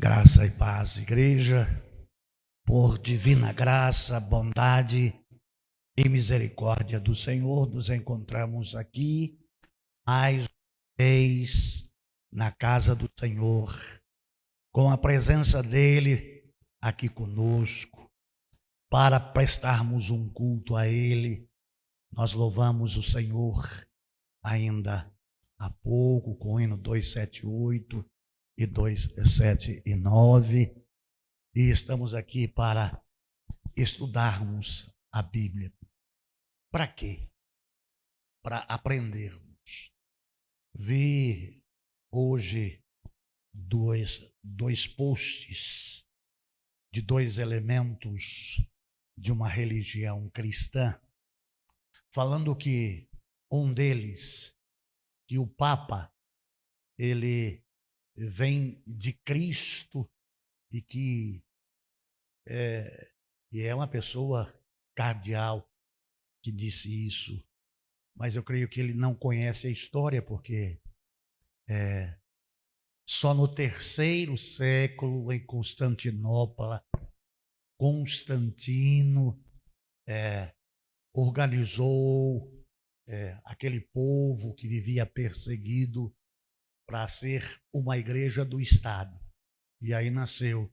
Graça e paz, igreja, por divina graça, bondade e misericórdia do Senhor, nos encontramos aqui mais uma vez na casa do Senhor, com a presença dEle aqui conosco, para prestarmos um culto a Ele. Nós louvamos o Senhor ainda há pouco com o hino 278 e 279, e estamos aqui para estudarmos a Bíblia. Para quê? Para aprendermos. Vi hoje dois posts de dois elementos de uma religião cristã, falando que um deles, que o Papa, ele vem de Cristo e que é uma pessoa cardeal que disse isso, mas eu creio que ele não conhece a história, porque só no 3º século, em Constantinopla, Constantino organizou aquele povo que vivia perseguido para ser uma igreja do Estado. E aí nasceu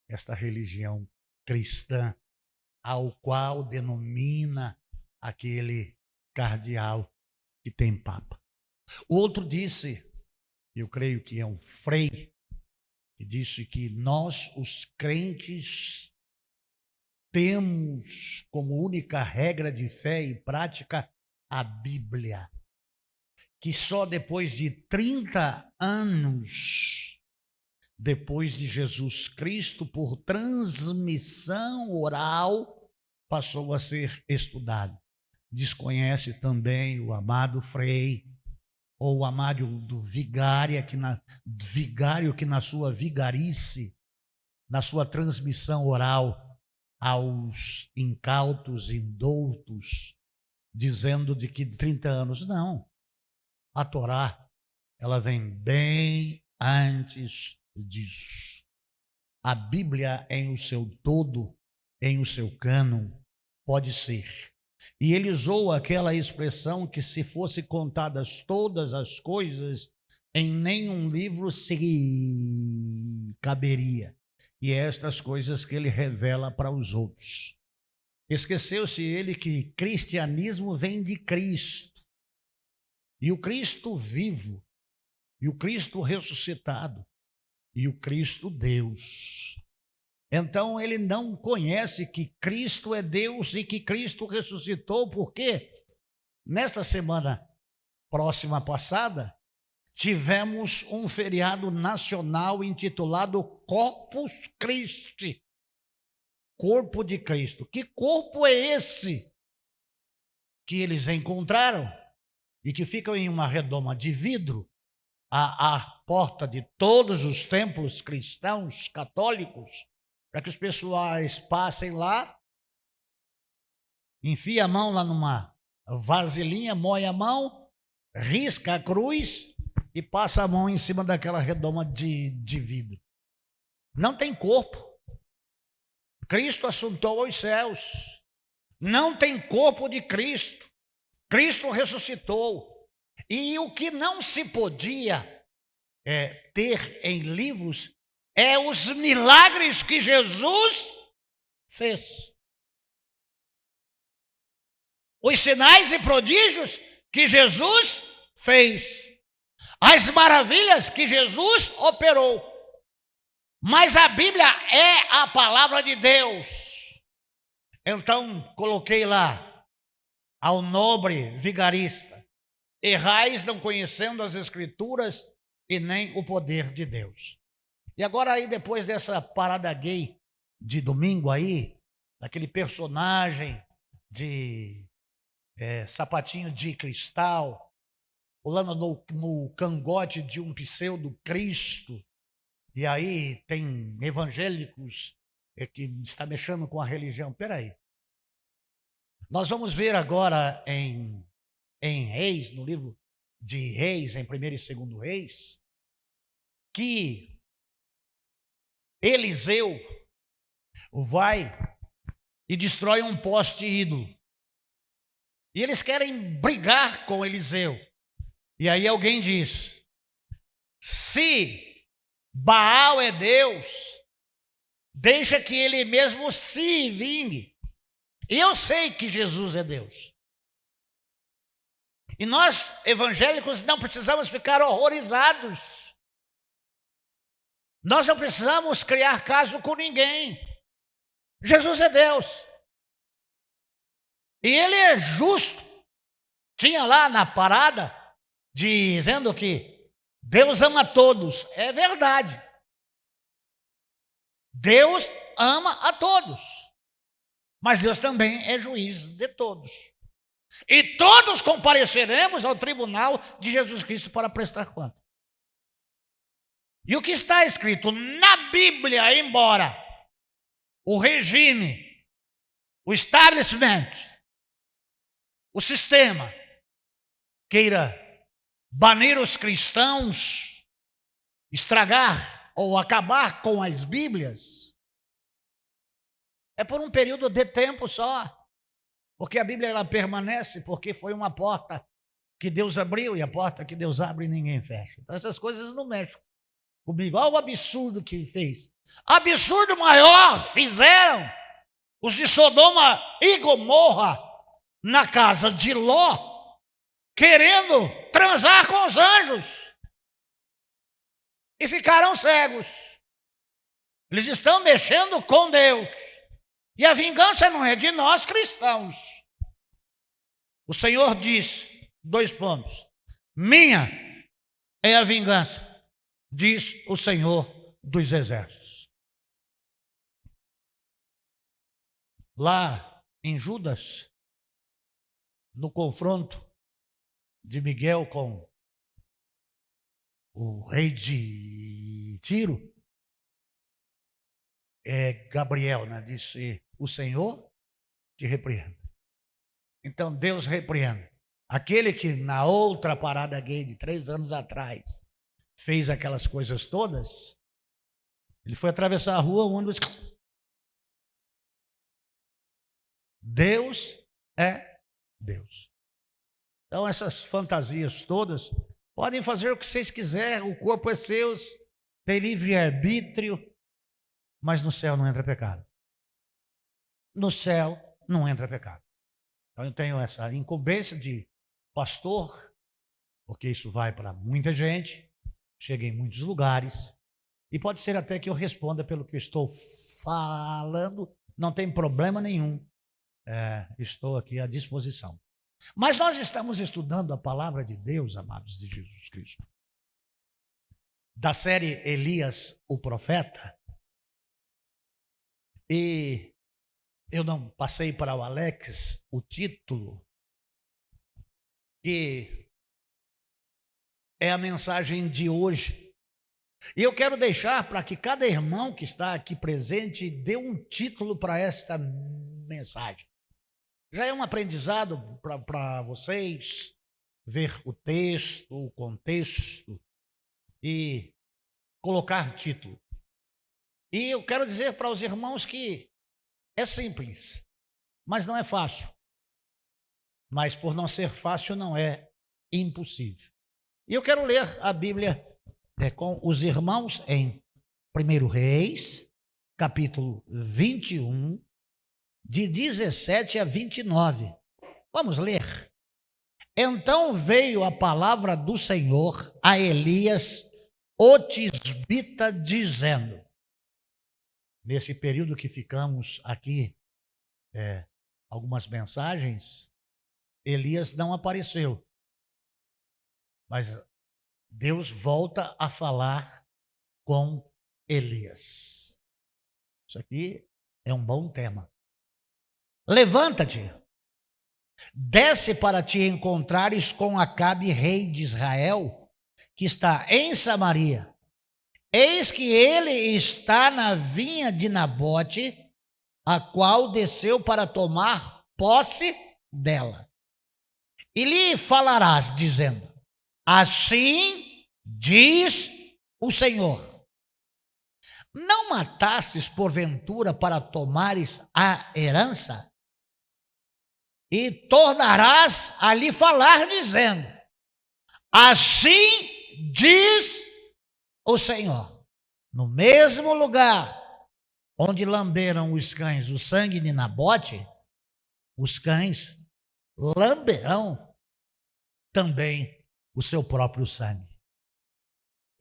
esta religião cristã, ao qual denomina aquele cardeal que tem papa. O outro disse, eu creio que é um frei, que disse que nós, os crentes, temos como única regra de fé e prática a Bíblia, que só depois de 30 anos, depois de Jesus Cristo, por transmissão oral, passou a ser estudado. Desconhece também o amado Frei, ou o amado do vigário que na sua vigarice, na sua transmissão oral aos incautos, indoutos, dizendo de que 30 anos, não. A Torá, ela vem bem antes disso. A Bíblia em o seu todo, em o seu cânon, pode ser. E ele usou aquela expressão que, se fosse contadas todas as coisas, em nenhum livro se caberia. E é estas coisas que ele revela para os outros. Esqueceu-se ele que cristianismo vem de Cristo. E o Cristo vivo, e o Cristo ressuscitado, e o Cristo Deus. Então ele não conhece que Cristo é Deus e que Cristo ressuscitou, porque nesta semana próxima passada tivemos um feriado nacional intitulado Corpus Christi, corpo de Cristo. Que corpo é esse que eles encontraram e que fica em uma redoma de vidro à porta de todos os templos cristãos católicos, para que os pessoais passem lá, enfia a mão lá numa vasilhinha, moe a mão, risca a cruz e passa a mão em cima daquela redoma de vidro. Não tem corpo. Cristo assuntou aos céus. Não tem corpo de Cristo. Cristo ressuscitou. E o que não se podia ter em livros é os milagres que Jesus fez. Os sinais e prodígios que Jesus fez. As maravilhas que Jesus operou. Mas a Bíblia é a palavra de Deus. Então, coloquei lá ao nobre vigarista: errais não conhecendo as Escrituras e nem o poder de Deus. E agora aí, depois dessa parada gay de domingo aí, daquele personagem de sapatinho de cristal, pulando no cangote de um pseudo Cristo, e aí tem evangélicos que está mexendo com a religião. Peraí. Nós vamos ver agora em Reis, no livro de Reis, em 1º e 2º Reis, que Eliseu vai e destrói um poste ídolo. E eles querem brigar com Eliseu. E aí alguém diz: se Baal é Deus, deixa que ele mesmo se vingue. E eu sei que Jesus é Deus. E nós, evangélicos, não precisamos ficar horrorizados. Nós não precisamos criar caso com ninguém. Jesus é Deus. E ele é justo. Tinha lá na parada, dizendo que Deus ama todos. É verdade. Deus ama a todos. Mas Deus também é juiz de todos. E todos compareceremos ao tribunal de Jesus Cristo para prestar conta. E o que está escrito na Bíblia, embora o regime, o establishment, o sistema queira banir os cristãos, estragar ou acabar com as Bíblias, é por um período de tempo só. Porque a Bíblia ela permanece, porque foi uma porta que Deus abriu, e a porta que Deus abre ninguém fecha. Então essas coisas não mexem comigo. Olha o absurdo que ele fez. Absurdo maior fizeram os de Sodoma e Gomorra na casa de Ló, querendo transar com os anjos. E ficaram cegos. Eles estão mexendo com Deus. E a vingança não é de nós cristãos. O Senhor diz, 2 pontos. Minha é a vingança, diz o Senhor dos Exércitos. Lá em Judas, no confronto de Miguel com o rei de Tiro, Gabriel, né, disse: o Senhor te repreenda. Então Deus repreende. Aquele que na outra parada gay de 3 anos atrás fez aquelas coisas todas, ele foi atravessar a rua, o ônibus. Deus é Deus. Então essas fantasias todas, podem fazer o que vocês quiserem, o corpo é seu, tem livre-arbítrio, mas no céu não entra pecado. No céu não entra pecado. Então eu tenho essa incumbência de pastor, porque isso vai para muita gente, chega em muitos lugares, e pode ser até que eu responda pelo que eu estou falando, não tem problema nenhum, estou aqui à disposição. Mas nós estamos estudando a palavra de Deus, amados de Jesus Cristo, da série Elias, o Profeta, e eu não passei para o Alex o título, que é a mensagem de hoje. E eu quero deixar para que cada irmão que está aqui presente dê um título para esta mensagem. Já é um aprendizado para vocês ver o texto, o contexto e colocar título. E eu quero dizer para os irmãos que é simples, mas não é fácil. Mas por não ser fácil, não é impossível. E eu quero ler a Bíblia com os irmãos em 1 Reis, capítulo 21, de 17 a 29. Vamos ler. Então veio a palavra do Senhor a Elias, o tisbita, dizendo, nesse período que ficamos aqui, algumas mensagens, Elias não apareceu, mas Deus volta a falar com Elias. Isso aqui é um bom tema. Levanta-te, desce para te encontrares com Acabe, rei de Israel, que está em Samaria. Eis que ele está na vinha de Nabote, a qual desceu para tomar posse dela. E lhe falarás, dizendo, assim diz o Senhor, não matastes porventura para tomares a herança? E tornarás a lhe falar, dizendo: assim diz o Senhor. No mesmo lugar onde lamberam os cães o sangue de Nabote, os cães lamberão também o seu próprio sangue.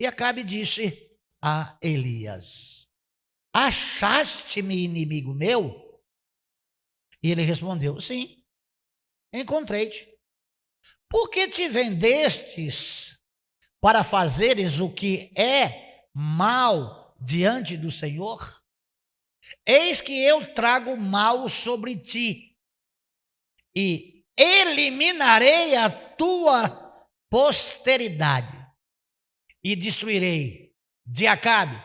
E Acabe disse a Elias: achaste-me inimigo meu? E ele respondeu: sim, encontrei-te. Por que te vendestes para fazeres o que é mal diante do Senhor? Eis que eu trago mal sobre ti, e eliminarei a tua posteridade, e destruirei de Acabe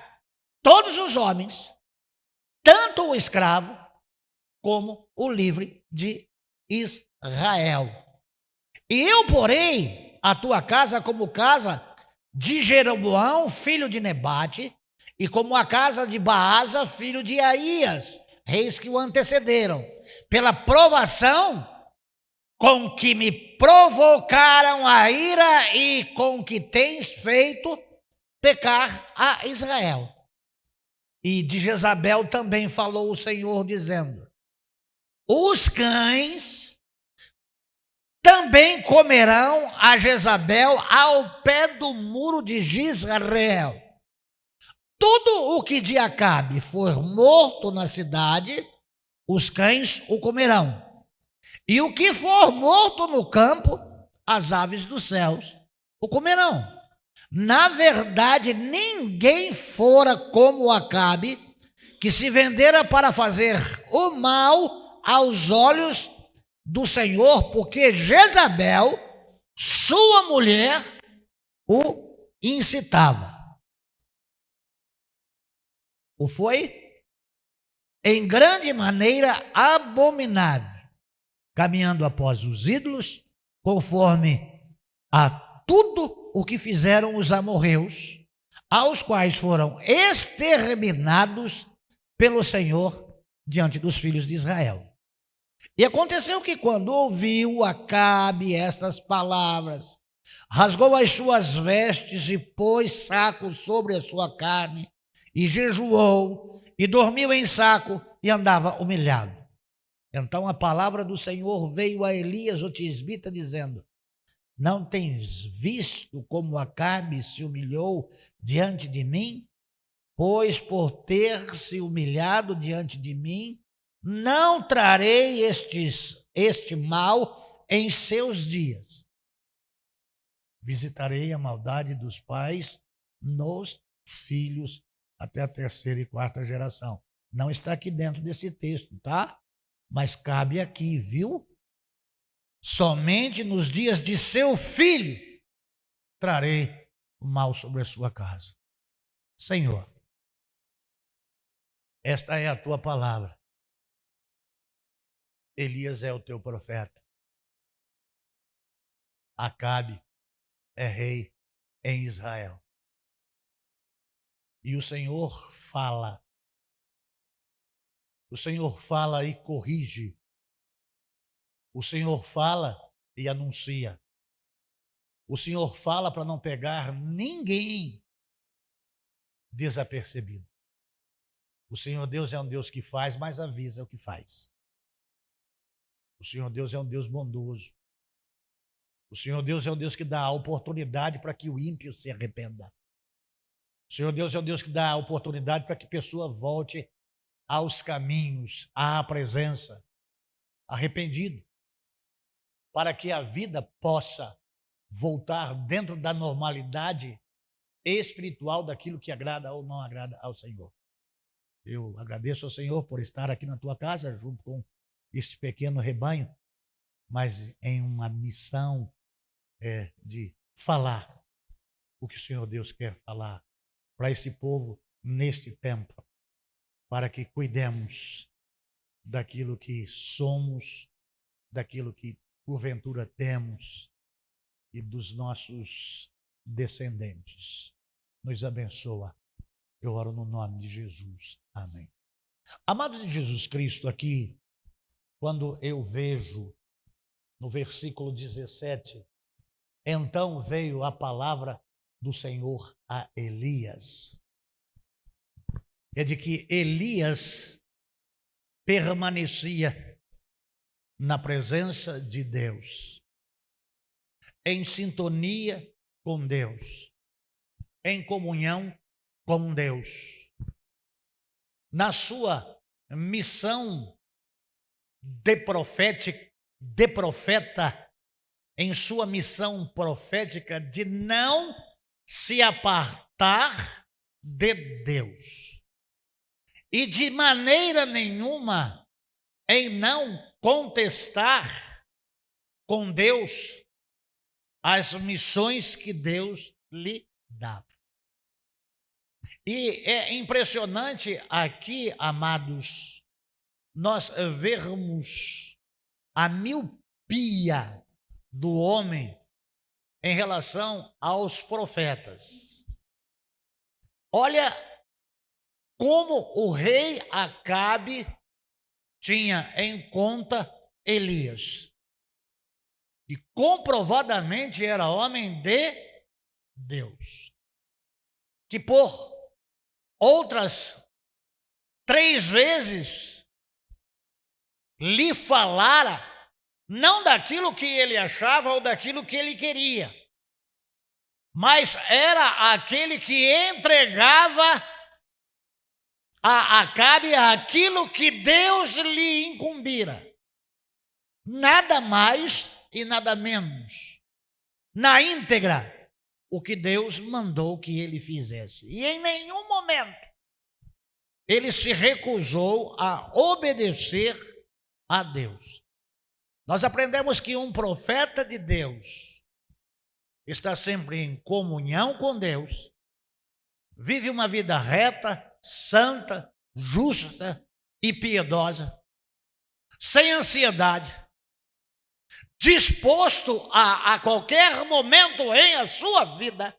todos os homens, tanto o escravo como o livre de Israel. E eu porei a tua casa como casa de Jeroboão, filho de Nebate, e como a casa de Baasa, filho de Aías, reis que o antecederam, pela provação com que me provocaram a ira e com que tens feito pecar a Israel. E de Jezabel também falou o Senhor, dizendo: os cães também comerão a Jezabel ao pé do muro de Jezreel. Tudo o que de Acabe for morto na cidade, os cães o comerão. E o que for morto no campo, as aves dos céus o comerão. Na verdade, ninguém fora como Acabe, que se vendera para fazer o mal aos olhos do Senhor, porque Jezabel, sua mulher, o incitava. O foi em grande maneira abominável, caminhando após os ídolos, conforme a tudo o que fizeram os amorreus, aos quais foram exterminados pelo Senhor diante dos filhos de Israel. E aconteceu que, quando ouviu Acabe estas palavras, rasgou as suas vestes e pôs saco sobre a sua carne, e jejuou, e dormiu em saco, e andava humilhado. Então a palavra do Senhor veio a Elias, o tisbita, dizendo: não tens visto como Acabe se humilhou diante de mim? Pois por ter se humilhado diante de mim, não trarei este mal em seus dias. Visitarei a maldade dos pais nos filhos até a terceira e quarta geração. Não está aqui dentro desse texto, tá? Mas cabe aqui, viu? Somente nos dias de seu filho trarei o mal sobre a sua casa. Senhor, esta é a tua palavra. Elias é o teu profeta. Acabe é rei em Israel. E o Senhor fala. O Senhor fala e corrige. O Senhor fala e anuncia. O Senhor fala para não pegar ninguém desapercebido. O Senhor Deus é um Deus que faz, mas avisa o que faz. O Senhor Deus é um Deus bondoso. O Senhor Deus é um Deus que dá a oportunidade para que o ímpio se arrependa. O Senhor Deus é um Deus que dá a oportunidade para que a pessoa volte aos caminhos, à presença, arrependido, para que a vida possa voltar dentro da normalidade espiritual daquilo que agrada ou não agrada ao Senhor. Eu agradeço ao Senhor por estar aqui na tua casa, junto com esse pequeno rebanho, mas em uma missão de falar o que o Senhor Deus quer falar para esse povo neste tempo, para que cuidemos daquilo que somos, daquilo que porventura temos e dos nossos descendentes. Nos abençoa Eu oro no nome de Jesus. Amém. Amados de Jesus Cristo, aqui, quando eu vejo no versículo 17, então veio a palavra do Senhor a Elias. É de que Elias permanecia na presença de Deus, em sintonia com Deus, em comunhão com Deus, na sua missão de profeta, em sua missão profética de não se apartar de Deus e de maneira nenhuma em não contestar com Deus as missões que Deus lhe dava. E é impressionante aqui, amados, nós vermos a miopia do homem em relação aos profetas. Olha como o rei Acabe tinha em conta Elias. E comprovadamente era homem de Deus, que por outras 3 vezes lhe falara, não daquilo que ele achava ou daquilo que ele queria, mas era aquele que entregava a Acabe aquilo que Deus lhe incumbira. Nada mais e nada menos. Na íntegra, o que Deus mandou que ele fizesse. E em nenhum momento ele se recusou a obedecer a Deus. Nós aprendemos que um profeta de Deus está sempre em comunhão com Deus, vive uma vida reta, santa, justa e piedosa, sem ansiedade, disposto a qualquer momento em a sua vida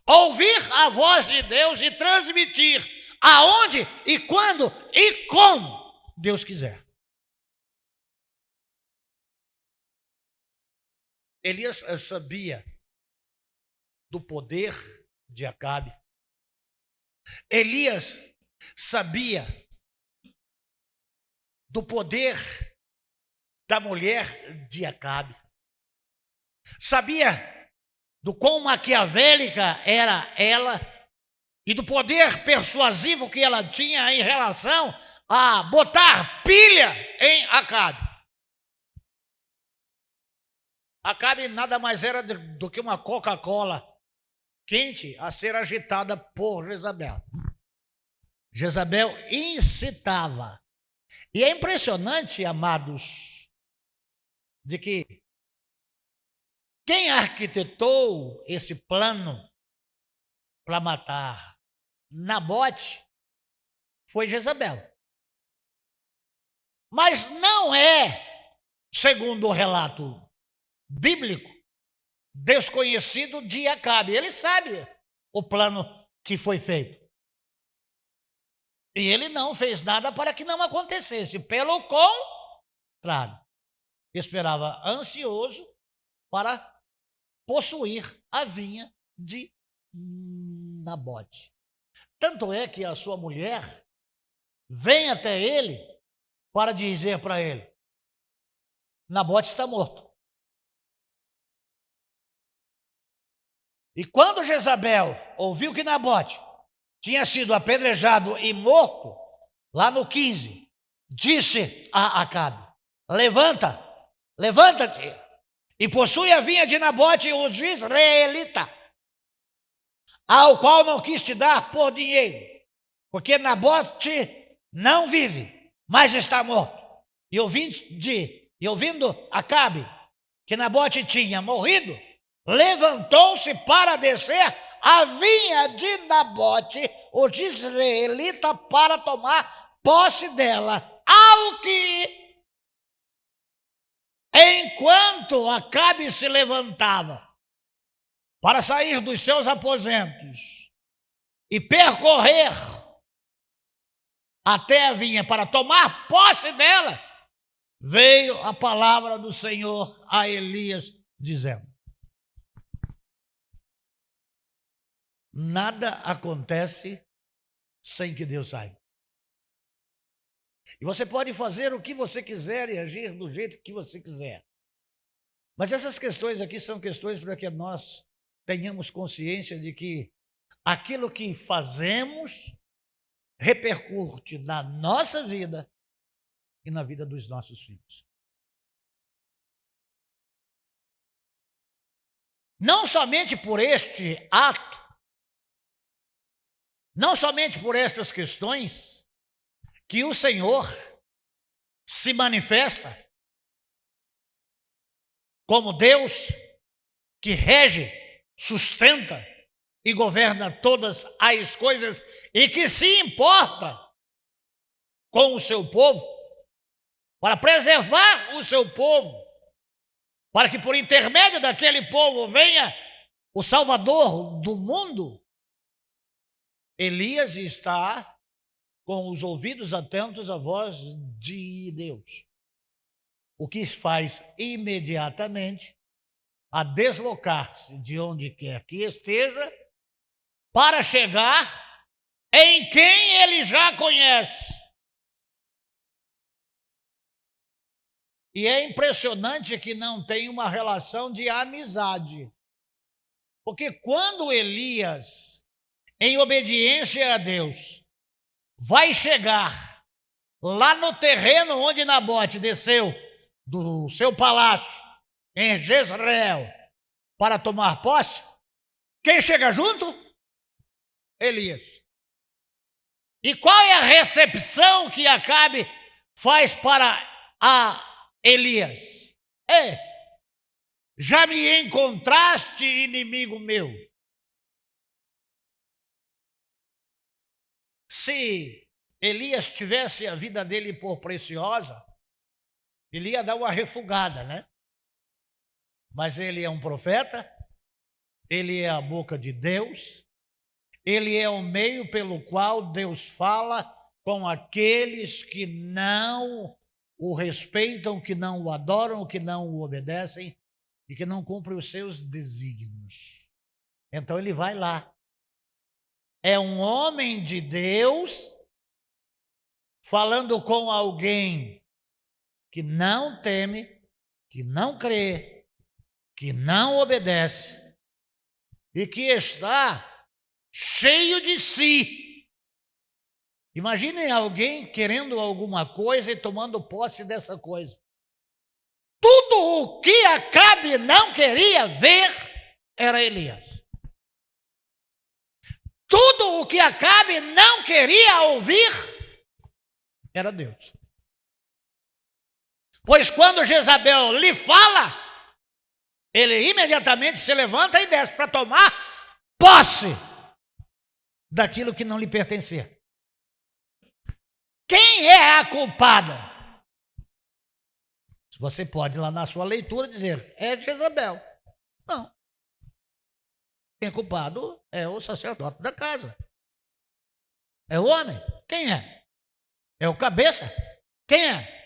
ouvir a voz de Deus e transmitir aonde e quando e como Deus quiser. Elias sabia do poder de Acabe. Elias sabia do poder da mulher de Acabe. Sabia do quão maquiavélica era ela e do poder persuasivo que ela tinha em relação a botar pilha em Acabe. Acabe nada mais era do que uma Coca-Cola quente a ser agitada por Jezabel. Jezabel incitava. E é impressionante, amados, de que quem arquitetou esse plano para matar Nabote foi Jezabel. Mas não é, segundo o relato bíblico, desconhecido de Acabe. Ele sabe o plano que foi feito. E ele não fez nada para que não acontecesse. Pelo contrário, esperava ansioso para possuir a vinha de Nabote. Tanto é que a sua mulher vem até ele para dizer para ele: Nabote está morto. E quando Jezabel ouviu que Nabote tinha sido apedrejado e morto, lá no 15, disse a Acabe: levanta-te e possui a vinha de Nabote, o israelita, ao qual não quis te dar por dinheiro, porque Nabote não vive, mas está morto. E ouvindo Acabe que Nabote tinha morrido, levantou-se para descer a vinha de Nabote, o israelita, para tomar posse dela. Ao que, enquanto Acabe se levantava para sair dos seus aposentos, e percorrer até a vinha para tomar posse dela, veio a palavra do Senhor a Elias dizendo: nada acontece sem que Deus saiba. E você pode fazer o que você quiser e agir do jeito que você quiser. Mas essas questões aqui são questões para que nós tenhamos consciência de que aquilo que fazemos repercute na nossa vida e na vida dos nossos filhos. Não somente por este ato, não somente por essas questões, que o Senhor se manifesta como Deus que rege, sustenta e governa todas as coisas e que se importa com o seu povo, para preservar o seu povo, para que por intermédio daquele povo venha o Salvador do mundo. Elias está com os ouvidos atentos à voz de Deus, o que faz imediatamente a deslocar-se de onde quer que esteja para chegar em quem ele já conhece. E é impressionante que não tem uma relação de amizade, porque quando Elias, em obediência a Deus, vai chegar lá no terreno onde Nabote desceu do seu palácio em Jezreel para tomar posse, quem chega junto? Elias. E qual é a recepção que Acabe faz para a Elias? Já me encontraste, inimigo meu. Se Elias tivesse a vida dele por preciosa, ele ia dar uma refugada, né? Mas ele é um profeta, ele é a boca de Deus, ele é o meio pelo qual Deus fala com aqueles que não o respeitam, que não o adoram, que não o obedecem e que não cumprem os seus desígnios. Então ele vai lá. É um homem de Deus falando com alguém que não teme, que não crê, que não obedece e que está cheio de si. Imaginem alguém querendo alguma coisa e tomando posse dessa coisa. Tudo o que Acabe não queria ver era Elias. Tudo o que Acabe não queria ouvir era Deus. Pois quando Jezabel lhe fala, ele imediatamente se levanta e desce para tomar posse daquilo que não lhe pertencia. Quem é a culpada? Você pode lá na sua leitura dizer, é Jezabel. Não. Quem é culpado é o sacerdote da casa. É o homem. Quem é? É o cabeça. Quem é?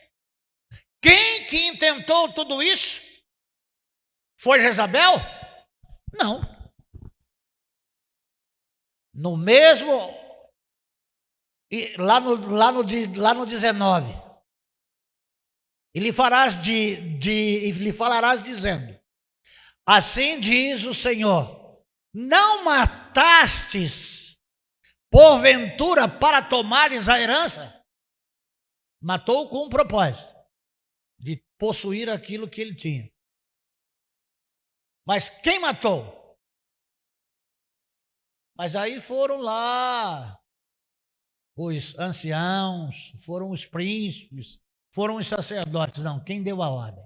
Quem que intentou tudo isso? Foi Jezabel? Não. No mesmo, lá no 19, e lhe falarás dizendo, assim diz o Senhor, não matastes porventura para tomares a herança? Matou com um propósito, de possuir aquilo que ele tinha. Mas quem matou? Mas aí foram lá os anciãos, foram os príncipes, foram os sacerdotes. Não, quem deu a ordem?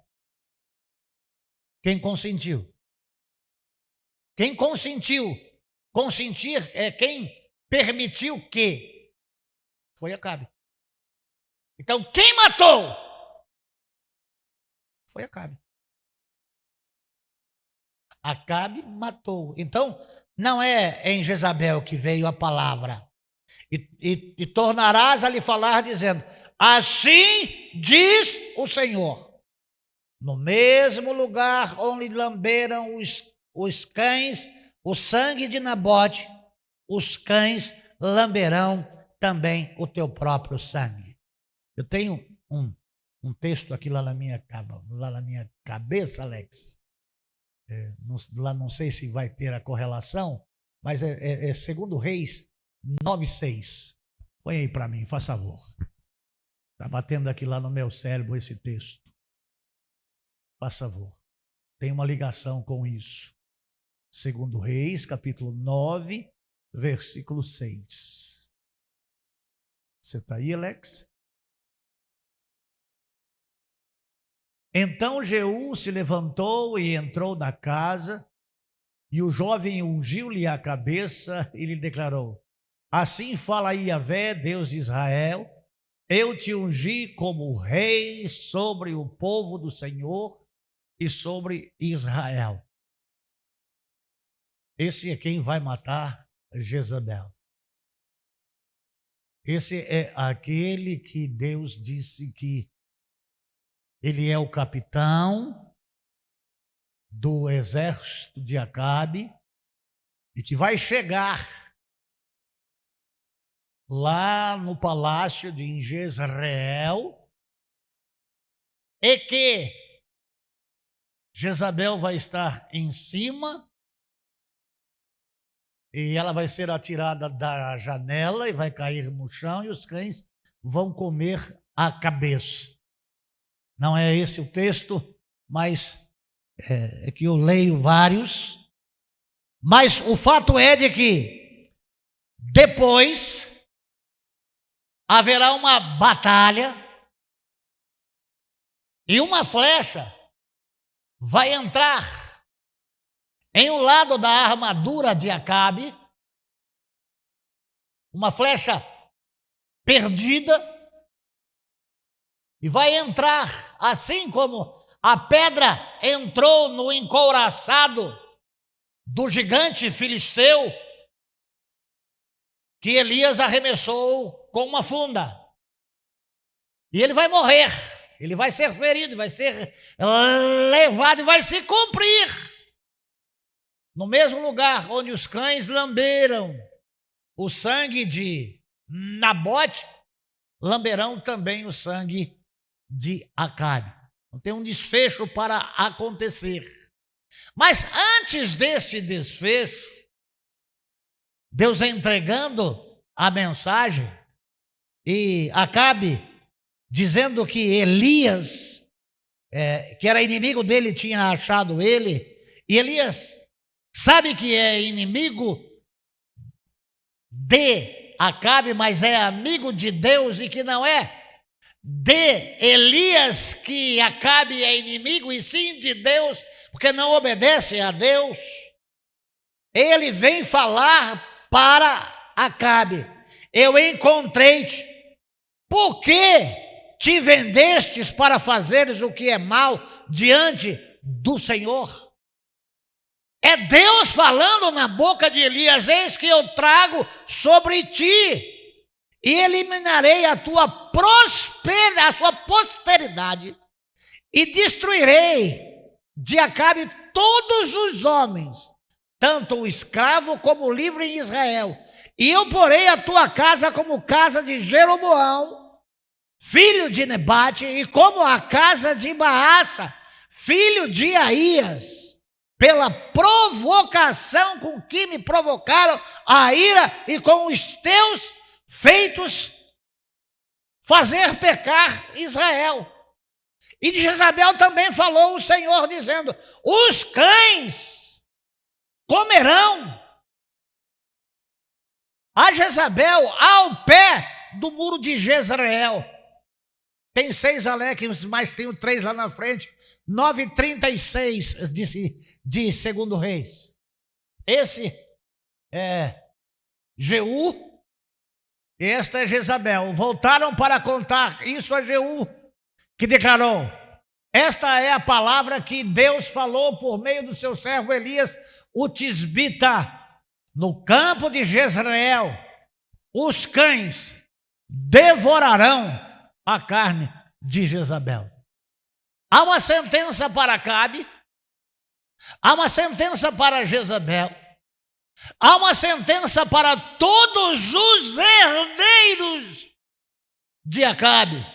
Quem consentiu? Quem consentiu? Consentir é quem permitiu que? Foi Acabe. Então, quem matou? Foi Acabe. Acabe matou. Então, não é em Jezabel que veio a palavra. E tornarás a lhe falar dizendo, assim diz o Senhor. No mesmo lugar onde lamberam os cães o sangue de Nabote, os cães lamberão também o teu próprio sangue. Eu tenho um texto aqui lá na minha cabeça, Alex. Lá não sei se vai ter a correlação, mas é 2 Reis 9:6. Põe aí para mim, faz favor. Está batendo aqui lá no meu cérebro esse texto. Faz favor. Tem uma ligação com isso. 2 Reis, capítulo 9, versículo 6. Você está aí, Alex? Então Jeú se levantou e entrou na casa, e o jovem ungiu-lhe a cabeça e lhe declarou, assim fala Yahvé, Deus de Israel, eu te ungi como rei sobre o povo do Senhor e sobre Israel. Esse é quem vai matar Jezabel. Esse é aquele que Deus disse que ele é o capitão do exército de Acabe e que vai chegar lá no palácio de Jezreel e que Jezabel vai estar em cima e ela vai ser atirada da janela e vai cair no chão e os cães vão comer a cabeça. Não é esse o texto, mas é que eu leio vários. Mas o fato é de que depois haverá uma batalha e uma flecha vai entrar em um lado da armadura de Acabe, uma flecha perdida, e vai entrar, assim como a pedra entrou no encouraçado do gigante filisteu, que Elias arremessou com uma funda. E ele vai morrer, ele vai ser ferido, vai ser levado e vai se cumprir. No mesmo lugar onde os cães lamberam o sangue de Nabote, lamberão também o sangue de Acabe. Então tem um desfecho para acontecer. Mas antes desse desfecho, Deus entregando a mensagem e Acabe dizendo que Elias, que era inimigo dele, tinha achado ele, e Elias sabe que é inimigo de Acabe, mas é amigo de Deus e que não é de Elias que Acabe é inimigo, e sim de Deus, porque não obedece a Deus. Ele vem falar para Acabe, eu encontrei-te, por que te vendestes para fazeres o que é mal diante do Senhor? É Deus falando na boca de Elias, eis que eu trago sobre ti e eliminarei a sua posteridade e destruirei de Acabe todos os homens, tanto o escravo como o livre em Israel. E eu porei a tua casa como casa de Jeroboão, filho de Nebate, e como a casa de Baasa, filho de Aías, pela provocação com que me provocaram a ira e com os teus feitos fazer pecar Israel. E de Jezabel também falou o Senhor, dizendo, os cães comerão a Jezabel ao pé do muro de Jezreel. Tem 6 Aleques, mas tem 3 lá na frente. 9:36 de 2 Reis. Esse é Jeú e esta é Jezabel. Voltaram para contar isso a Jeú, que declarou, esta é a palavra que Deus falou por meio do seu servo Elias, o tisbita. no campo de Jezreel, os cães devorarão a carne de Jezabel. Há uma sentença para Acabe, há uma sentença para Jezabel, há uma sentença para todos os herdeiros de Acabe,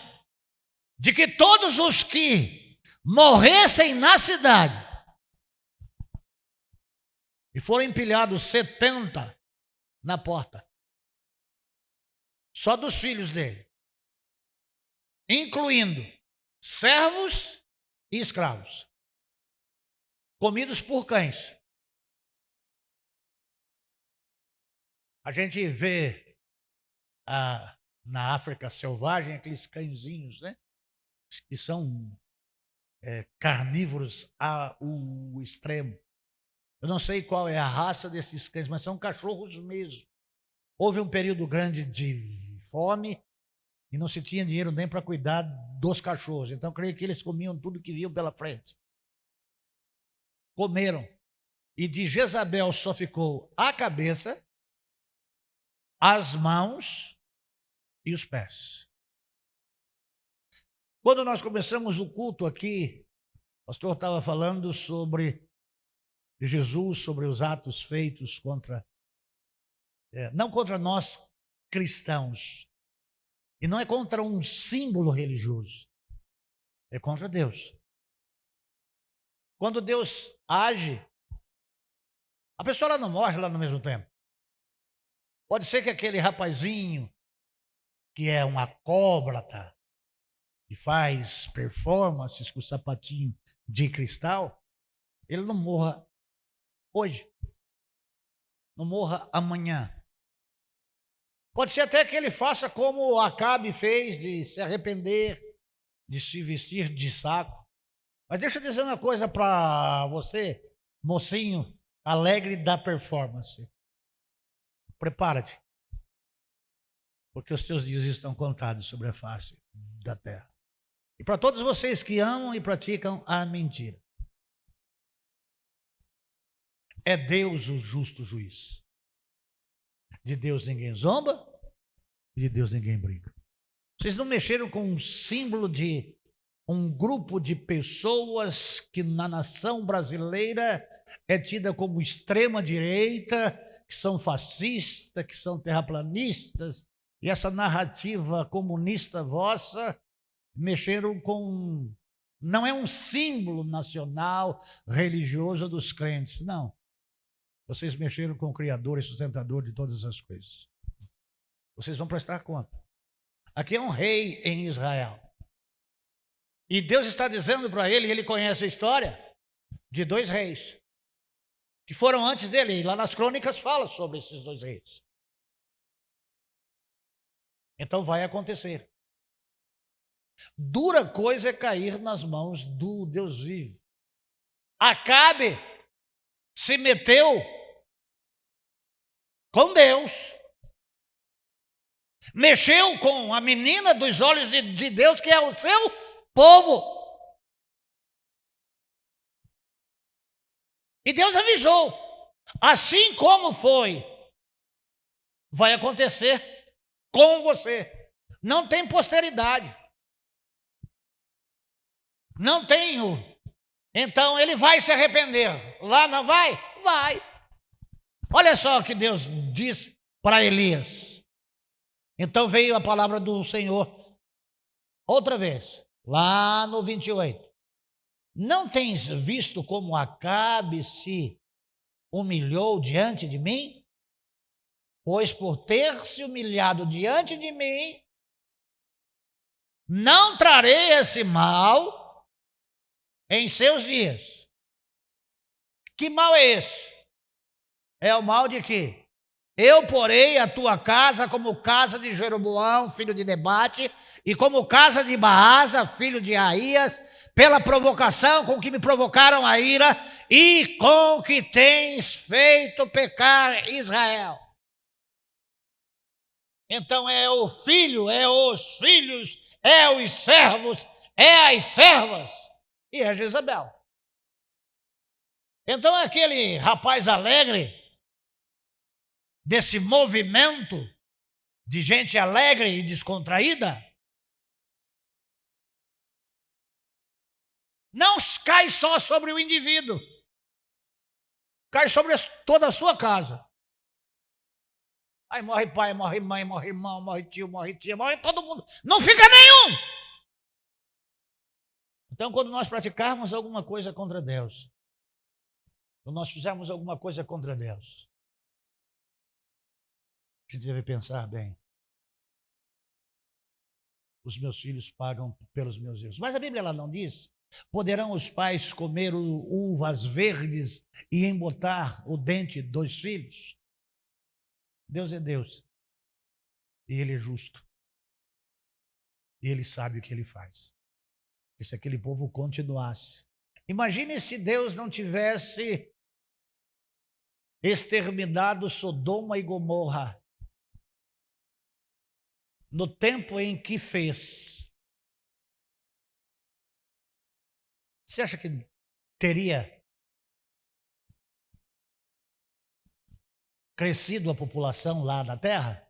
de que todos os que morressem na cidade e foram empilhados 70 na porta, só dos filhos dele, incluindo servos e escravos, comidos por cães. A gente vê na África selvagem aqueles cãezinhos, né? Que são carnívoros ao extremo. Eu não sei qual é a raça desses cães, mas são cachorros mesmo. Houve um período grande de fome e não se tinha dinheiro nem para cuidar dos cachorros. Então, creio que eles comiam tudo que viam pela frente. Comeram. E de Jezabel só ficou a cabeça, as mãos e os pés. Quando nós começamos o culto aqui, o pastor estava falando sobre Jesus, sobre os atos feitos contra, não contra nós cristãos, e não é contra um símbolo religioso, é contra Deus. Quando Deus age, a pessoa ela não morre lá no mesmo tempo. Pode ser que aquele rapazinho que é um acóblata, que faz performances com sapatinho de cristal, ele não morra hoje, não morra amanhã. Pode ser até que ele faça como Acabe fez, de se arrepender, de se vestir de saco. Mas deixa eu dizer uma coisa para você, mocinho alegre da performance. Prepara-te, porque os teus dias estão contados sobre a face da terra. E para todos vocês que amam e praticam a mentira, é Deus o justo juiz. De Deus ninguém zomba e de Deus ninguém brinca. Vocês não mexeram com um símbolo de um grupo de pessoas que na nação brasileira é tida como extrema-direita, que são fascistas, que são terraplanistas, e essa narrativa comunista vossa, mexeram com... Não é um símbolo nacional, religioso dos crentes, não. Vocês mexeram com o Criador e sustentador de todas as coisas. Vocês vão prestar conta. Aqui é um rei em Israel. E Deus está dizendo para ele, e ele conhece a história, de 2 reis, que foram antes dele. E lá nas crônicas fala sobre esses 2 reis. Então vai acontecer. Dura coisa é cair nas mãos do Deus vivo. Acabe se meteu com Deus, mexeu com a menina dos olhos de Deus, que é o seu povo. E Deus avisou, assim como foi, vai acontecer com você. Não tem posteridade. Não tenho. Então ele vai se arrepender. Lá não vai? Vai. Olha só o que Deus diz para Elias. Então veio a palavra do Senhor outra vez, lá no 28. Não tens visto como Acabe se humilhou diante de mim? Pois por ter se humilhado diante de mim, não trarei esse mal em seus dias. Que mal é esse? É o mal de que eu porei a tua casa como casa de Jeroboão, filho de Nebate, e como casa de Baasa, filho de Aías, pela provocação com que me provocaram a ira e com que tens feito pecar Israel. Então é o filho, é os filhos, é os servos, é as servas e é Jezabel. Então aquele rapaz alegre desse movimento de gente alegre e descontraída, não cai só sobre o indivíduo, cai sobre toda a sua casa. Aí morre pai, morre mãe, morre irmão, morre tio, morre tia, morre todo mundo. Não fica nenhum. Então, quando nós praticarmos alguma coisa contra Deus, quando nós fizermos alguma coisa contra Deus, a gente deve pensar bem. Os meus filhos pagam pelos meus erros. Mas a Bíblia ela não diz: poderão os pais comer uvas verdes e embotar o dente dos filhos? Deus é Deus. E Ele é justo. E Ele sabe o que Ele faz. E se aquele povo continuasse. Imagine se Deus não tivesse exterminado Sodoma e Gomorra no tempo em que fez. Você acha que teria crescido a população lá na Terra?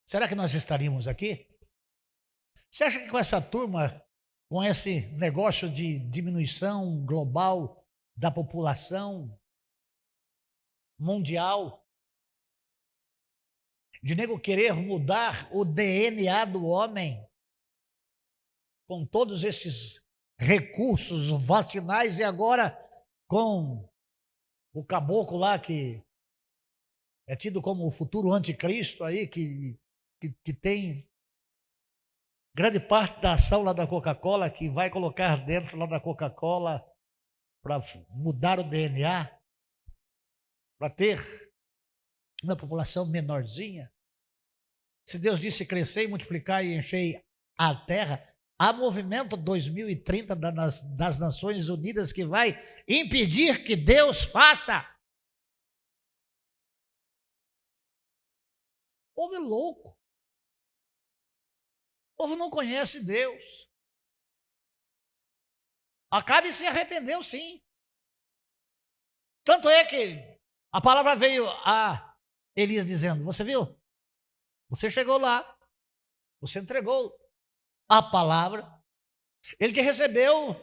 Será que nós estaríamos aqui? Você acha que com essa turma, com esse negócio de diminuição global da população mundial, de nego querer mudar o DNA do homem, com todos esses recursos vacinais e agora com o caboclo lá que é tido como o futuro anticristo aí, que tem grande parte da ação lá da Coca-Cola, que vai colocar dentro lá da Coca-Cola para mudar o DNA, para ter uma população menorzinha. Se Deus disse crescer, multiplicar e encher a terra, há movimento 2030 das Nações Unidas que vai impedir que Deus faça. O povo é louco. O povo não conhece Deus. Acabe se arrependeu, sim. Tanto é que a palavra veio a Elias dizendo: você viu? Você chegou lá, você entregou a palavra, ele te recebeu,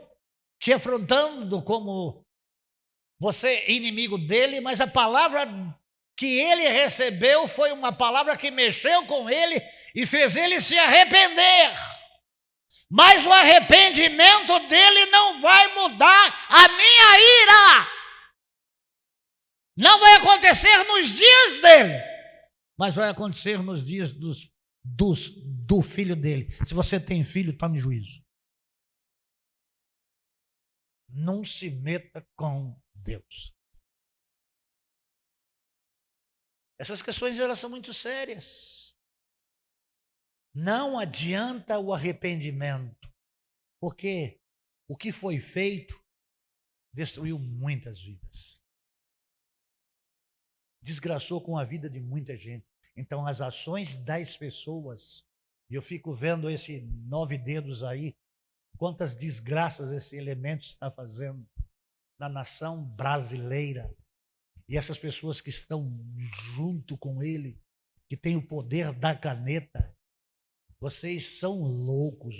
te afrontando como você inimigo dele, mas a palavra que ele recebeu foi uma palavra que mexeu com ele e fez ele se arrepender. Mas o arrependimento dele não vai mudar a minha ira. Não vai acontecer nos dias dele, mas vai acontecer nos dias do filho dele. Se você tem filho, tome juízo. Não se meta com Deus. Essas questões elas são muito sérias. Não adianta o arrependimento, porque o que foi feito destruiu muitas vidas. Desgraçou com a vida de muita gente. Então, as ações das pessoas, e eu fico vendo esse 9 dedos aí, quantas desgraças esse elemento está fazendo na nação brasileira. E essas pessoas que estão junto com ele, que têm o poder da caneta, vocês são loucos,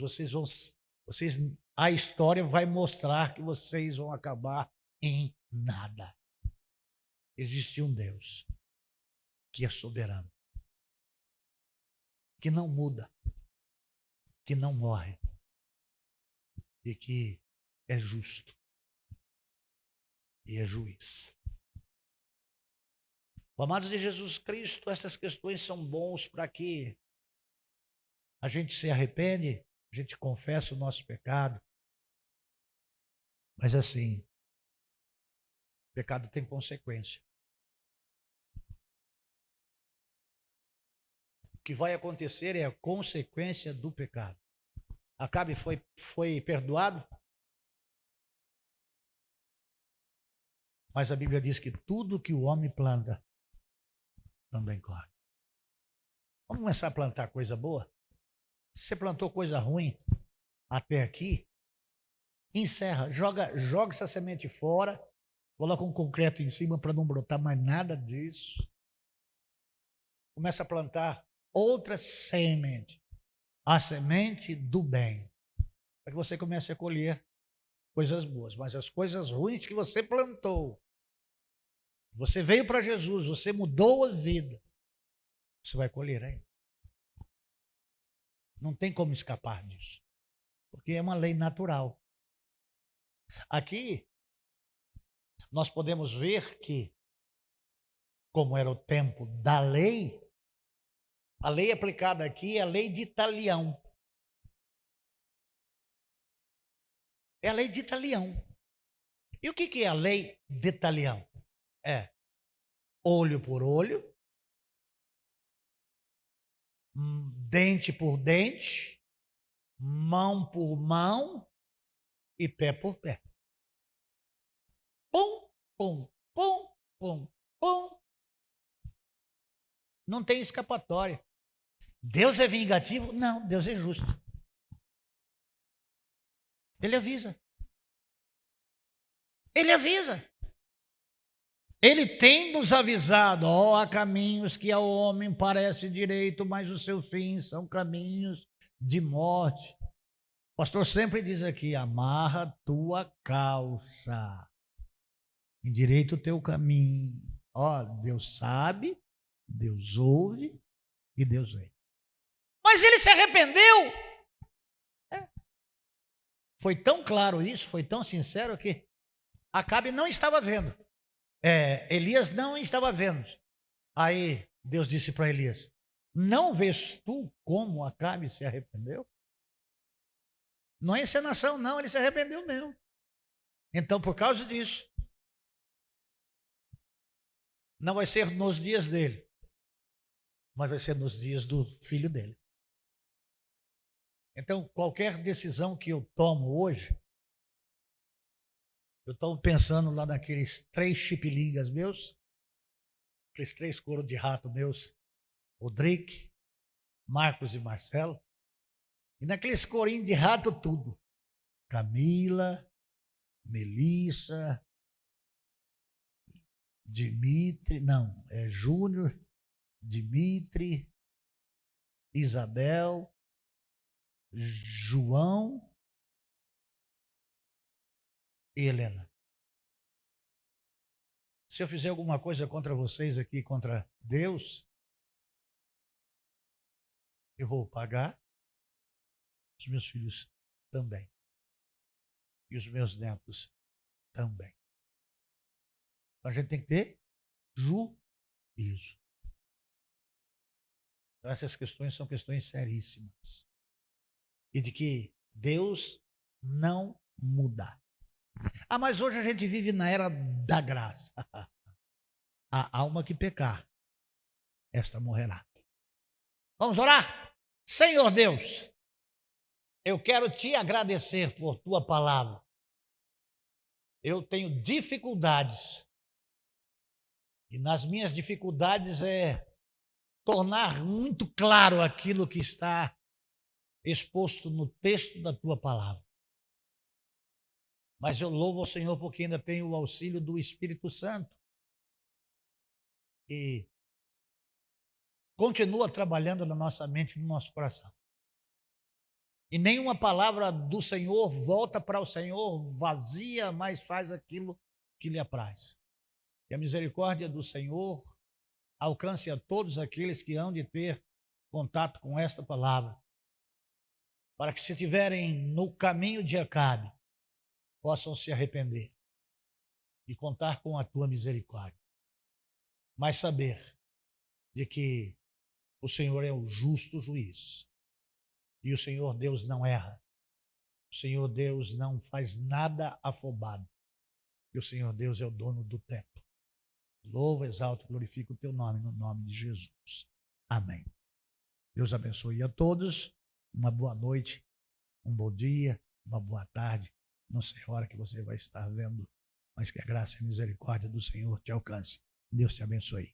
a história vai mostrar que vocês vão acabar em nada. Existe um Deus que é soberano, que não muda, que não morre e que é justo e é juiz. Amados de Jesus Cristo, essas questões são bons para que a gente se arrepende, a gente confessa o nosso pecado, mas assim, o pecado tem consequência. O que vai acontecer é a consequência do pecado. Acabe foi perdoado, mas a Bíblia diz que tudo que o homem planta, também colhe. Vamos começar a plantar coisa boa? Se você plantou coisa ruim até aqui, encerra, joga essa semente fora, coloca um concreto em cima para não brotar mais nada disso. Começa a plantar outra semente, a semente do bem, para que você comece a colher coisas boas. Mas as coisas ruins que você plantou, você veio para Jesus, você mudou a vida, você vai colher ainda. Não tem como escapar disso, porque é uma lei natural. Aqui, nós podemos ver que, como era o tempo da lei, a lei aplicada aqui é a lei de Italião. É a lei de Italião. E o que é a lei de Italião? É olho por olho, dente por dente, mão por mão e pé por pé. Pum, pum, pum, pum, pum. Não tem escapatória. Deus é vingativo? Não, Deus é justo. Ele avisa. Ele avisa. Ele tem nos avisado, há caminhos que ao homem parece direito, mas os seus fins são caminhos de morte. O pastor sempre diz aqui, amarra tua calça, endireita o teu caminho. Deus sabe, Deus ouve e Deus vê. Mas ele se arrependeu. Foi tão claro isso, foi tão sincero que Acabe não estava vendo. Elias não estava vendo. Aí Deus disse para Elias, não vês tu como Acabe se arrependeu? Não é encenação, não, ele se arrependeu mesmo. Então, por causa disso, não vai ser nos dias dele, mas vai ser nos dias do filho dele. Então, qualquer decisão que eu tomo hoje, eu estou pensando lá naqueles 3 chipilingas meus, aqueles 3 coros de rato meus, o Drick, Marcos e Marcelo, e naqueles corinhos de rato tudo. Camila, Melissa, Júnior, Dimitri, Isabel, João e Helena. Se eu fizer alguma coisa contra vocês aqui, contra Deus, eu vou pagar, os meus filhos também. E os meus netos também. Então a gente tem que ter juízo. Então essas questões são questões seríssimas. E de que Deus não muda. Mas hoje a gente vive na era da graça. A alma que pecar, esta morrerá. Vamos orar? Senhor Deus, eu quero te agradecer por tua palavra. Eu tenho dificuldades. E nas minhas dificuldades é tornar muito claro aquilo que está exposto no texto da tua palavra. Mas eu louvo ao Senhor porque ainda tenho o auxílio do Espírito Santo. E continua trabalhando na nossa mente e no nosso coração. E nenhuma palavra do Senhor volta para o Senhor vazia, mas faz aquilo que lhe apraz. Que a misericórdia do Senhor alcance a todos aqueles que hão de ter contato com esta palavra, para que, se estiverem no caminho de Acabe, possam se arrepender e contar com a tua misericórdia. Mas saber de que o Senhor é o justo juiz. E o Senhor Deus não erra. O Senhor Deus não faz nada afobado. E o Senhor Deus é o dono do tempo. Louvo, exalto, glorifico o teu nome, no nome de Jesus. Amém. Deus abençoe a todos. Uma boa noite, um bom dia, uma boa tarde. Não sei a hora que você vai estar vendo, mas que a graça e a misericórdia do Senhor te alcance. Deus te abençoe.